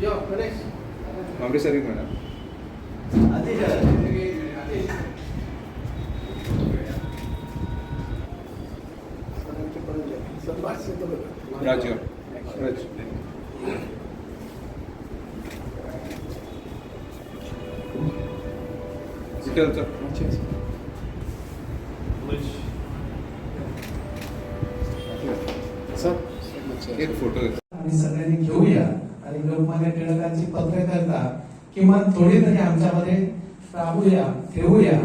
Amritsari madam राज्य एक photo आम्ही सगळ्यांनी घेऊया आणि लोकमान्य टिळकांची पत्रकारिता किमान थोडी तरी आमच्यामध्ये राबूया ठेवूया.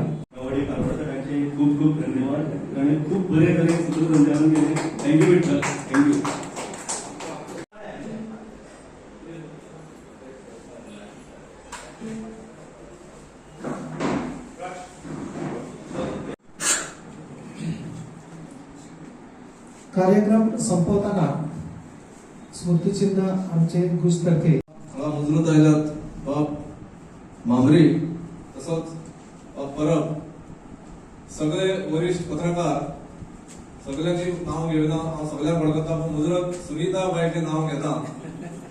खूप खूप धन्यवाद आणि खूप बरे बरे सूत्रसंचालन केले. Thank you Vitthal, thank you. कार्यक्रम संपवताना स्मृतिचिन्ह आमचे गुजतर्फे मुजरत आयलात बाप मामरे तसंच परब सगळे वरिष्ठ पत्रकार सगळ्यांची नाव घेवना हांव सगळ्यांक वळखता पूण मुजरत सुनीता बायचें नाव घेता.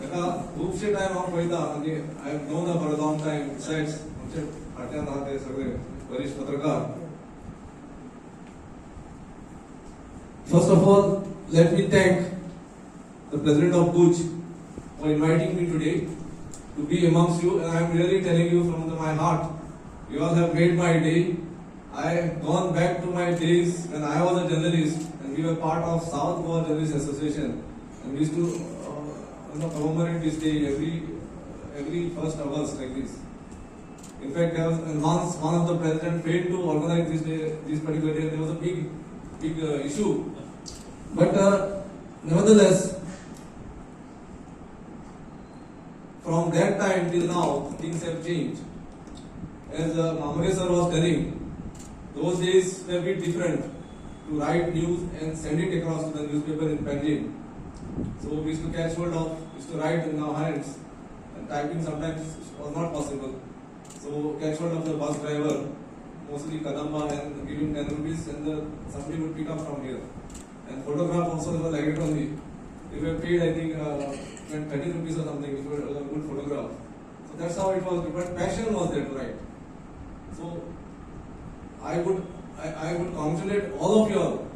ताका खुबशे टायम हांव पळयता आनी I have known for a long time besides आमचे फाटल्यान आहा ते सगळे वरिष्ठ पत्रकार. First of all, let me thank the President of Bhuj for inviting me today to be amongst you, and I am really telling you from my heart, you all have made my day. I have gone back to my days when I was a journalist and we were part of South Goa Journalist Association, and we used to commemorate this day every 1st August like this. In fact, once one of the president failed to organize this particular day, there was a big issue. But nevertheless, from that time till now, things have changed. As Mamre sir was telling, those days were a bit different to write news and send it across to the newspaper in Panjim. So we used to catch hold of, used to write in our hands, and typing sometimes was not possible. So catch hold of the bus driver, mostly Kadamba, and give him 10 rupees, and somebody would pick up from here. And photograph also was like it only. If you paid, I think, 30 rupees or something, it was a good photograph. So that's how it was. But passion was there to write. So I would congratulate all of you all.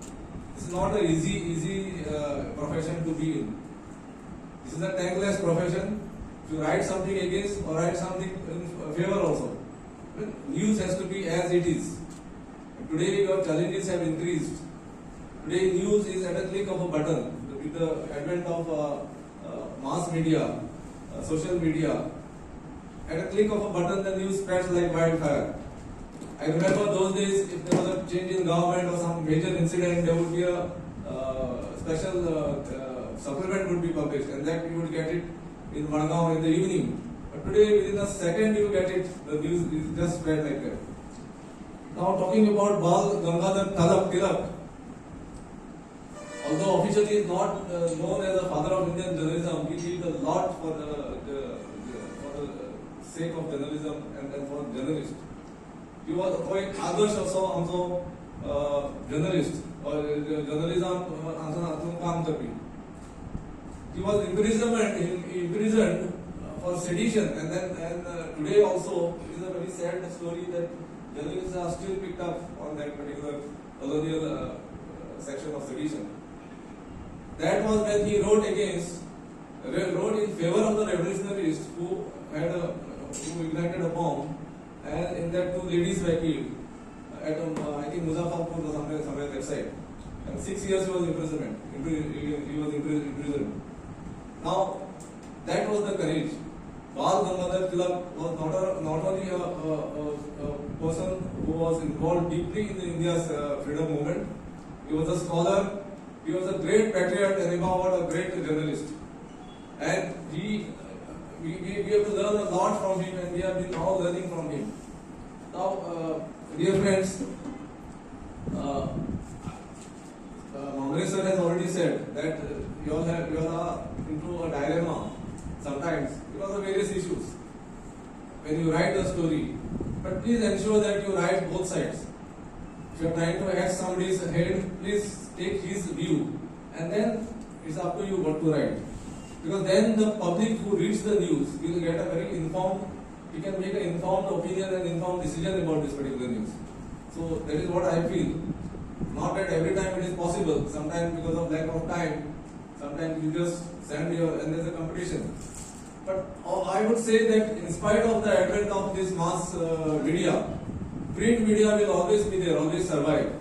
This is not an easy profession to be in. This is a thankless profession. To write something against or write something in favor also. But news has to be as it is. Today your challenges have increased. Today news is at a click of a button. With the advent of mass media, social media, at a click of a button the news spreads like wildfire. I remember those days, if there was a change in government or some major incident, there would be a special supplement would be published, and that you would get it in Madgaon in the evening. But today, within a second you get it, the news is just spread like that. Now talking about Bal Gangadhar Tilak, although officially is not known as the father of Indian journalism, he did a lot for the sake of journalism and for journalists. He was quite Adarsh also journalist or journalism काम करपी. He was imprisoned for sedition, and today also it is a very sad story that journalists are still picked up on that particular colonial section of sedition. That was when he wrote in favor of the revolutionists who ignited a bomb, and in that 2 ladies were killed at I think Muzaffarpur or somewhere that side, and 6 years he was imprisoned. Now that was the courage. Bal Gangadhar Tilak was not only a person who was involved deeply in India's freedom movement. He was a scholar. He was a great patriot and above a great journalist. And we have to learn a lot from him, and we have been all learning from him. Now, dear friends, Mamre sir has already said that you all are into a dilemma sometimes because of various issues when you write a story. But please ensure that you write both sides. If you are trying to add somebody's head, please take his view, and then it's up to you what to write. because then the public who reads the news will get a very informed, he can make an informed opinion and informed decision about this particular news. So that is what I feel. Not that every time it is possible, sometimes because of lack of time, sometimes you just send your, and there's a competition. But I would say that in spite of the advent of this mass media, print media will always be there, always survive,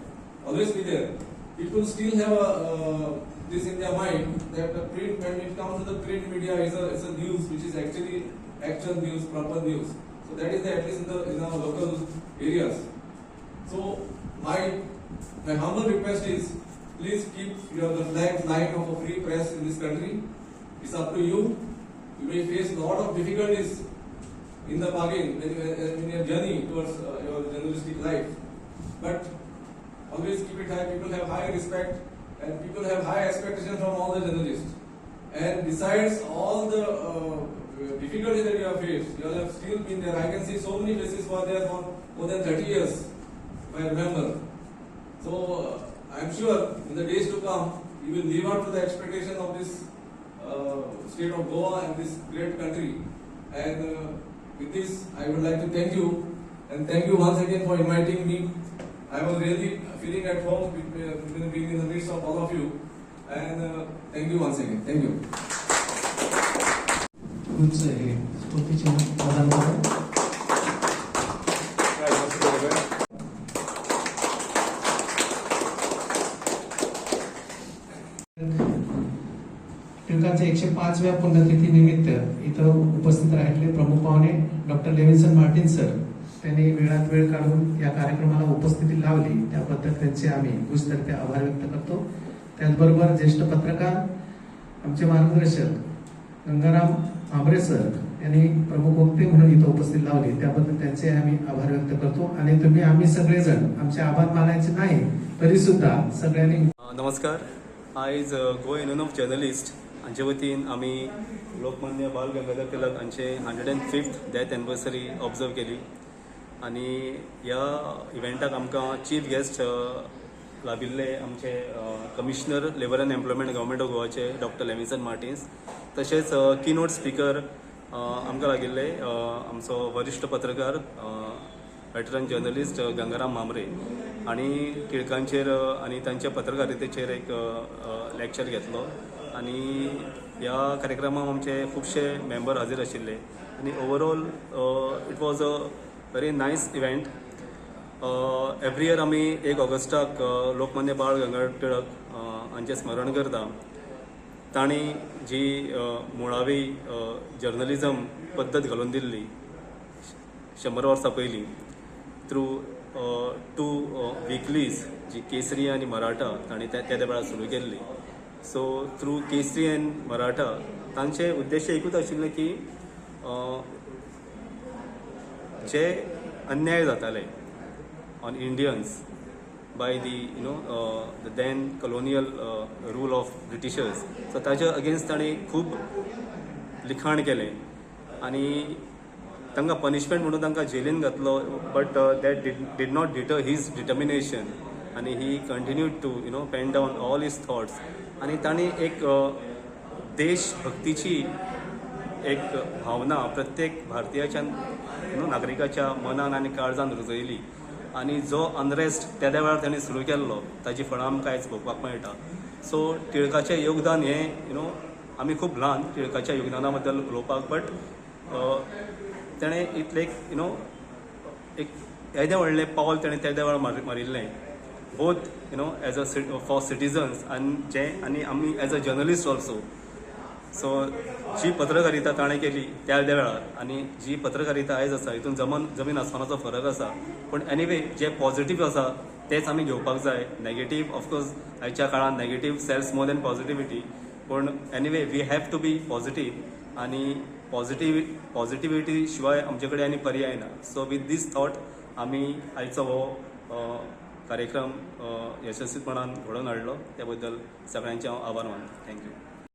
always be there. People still have this in their mind that the print, when it comes to the print media, is a news which is actually actual news, proper news. So that is at least in our local areas. So my humble request is, please keep the flag flying of a free press in this country. It's up to you. You may face a lot of difficulties in the bargain in your journey towards your journalistic life. But always keep it high. People have high respect and people have high expectations from all the journalists. And besides all the difficulties that you have faced, you all have still been there. I can see so many faces who are there for more than 30 years, if I remember. So I'm sure in the days to come, you will live up to the expectation of this state of Goa and this great country. And with this, I would like to thank you, and thank you once again for inviting me. I was really feeling at home being in the midst of all of you, and thank you once again. Thank you. टिळकांच्या 105व्या पुण्यतिथी निमित्त इथं उपस्थित राहिलेले प्रमुख पाहुणे doctor Levinson Martin sir, त्यांनी वेळात वेळ काढून या कार्यक्रमाला उपस्थिती लावली, त्याबद्दल त्यांचे आम्ही गुजतर्फे आभार व्यक्त करतो. त्याचबरोबर ज्येष्ठ पत्रकार आमचे मार्गदर्शक गंगाराम आंबरे सर यांनी प्रमुख वक्ते म्हणून इथं उपस्थित लावली, त्याबद्दल त्यांचे आम्ही आभार व्यक्त करतो. आणि तुम्ही आम्ही सगळेजण आमचे आभार मानायचे नाही तरी सुद्धा सगळ्यांनी. नमस्कार. आयज गोवा युनियन ऑफ जर्नलिस्ट हांचे वतीन आमी लोकमान्य बाल गंगाधर तिलक हांचे 105th डेथ एनिवर्सरी ऑब्जर्व केली. आनी ह्या इव्हेंटाक आमकां चीफ गेस्ट लाभिल्ले आमचे commissioner labour and employment government of गोवाचे डॉक्टर लेविन्सन मार्टिन्स, तशेंच कीनोट स्पीकर आमकां लागिल्ले आमचो वरिश्ठ पत्रकार वेटरन जर्नलिस्ट गंगाराम मामरे, आनी टिळकांचेर आनी तांच्या पत्रकारितेचेर एक लेक्चर घेतलो. आनी ह्या कार्यक्रमाक आमचे खुबशे मेंबर हाजीर आशिल्ले. आनी overall it was a very nice event. Every year आमी 1 ऑगस्टाक लोकमान्य बाळ गंगाधर टिळक हांचें स्मरण करता. तांणी जी मुळावी जर्नलिझम पद्दत घालून दिल्ली 100 वर्सां पयलीं थ्रू 2 विकलीज जी केसरी आनी मराठा तांणी त्या वेळार सुरू केल्ली. So through Kesari and Maratha तांचे उद्देश एकूच आशिल्ले की जे अन्याय जाताले on Indians by the the then colonial rule of Britishers, so ताचे अगेन्स्ट तांणी खूब लिखाण केलें. आनी तांकां पनिशमेंट म्हणून तांकां जेलीन घातलो, but that did not deter his determination, आनी he continued to pen down all his thoughts. आनी तांणी एक देशभक्तीची एक भावना प्रत्येक भारतीयाच्या नागरिकाच्या मनान आनी काळजान रुजयली. आनी जो अनरेस्ट त्या वेळार ताणें सुरू केल्लो ताची फळां आमकां आयज भोगपाक मेळटा. सो टिळकाचें योगदान हें आमी खूब ल्हान टिळकाच्या योगदाना बद्दल उलोवपाक, बट ताणें इतलें एक येदें व्हडलें पावल ताणें त्या वेळार मारिल्लें, both as a for citizens आनी आमी as a journalist also. So जी पत्रकारिता ताणें केली त्या वेळार आनी जी पत्रकारिता आयज आसा हितून जमीन आसमानाचो फरक आसा. पूण एनिवे जे पॉझिटिव्ह आसा तेच आमी घेवपाक जाय. नेगेटीव ऑफकोर्स आयच्या काळान negative sells more than positivity, पूण anyway we have to be positive. आनी पॉझिटिविटी शिवाय आमचे कडेन आनी पर्याय ना. सो विथ दीस थॉट आमी आयचो हो कार्यक्रम यशस्वीपणान घडोवन हाडलो. त्या बद्दल सगळ्यांचे हांव आभार मानता. थँक्यू.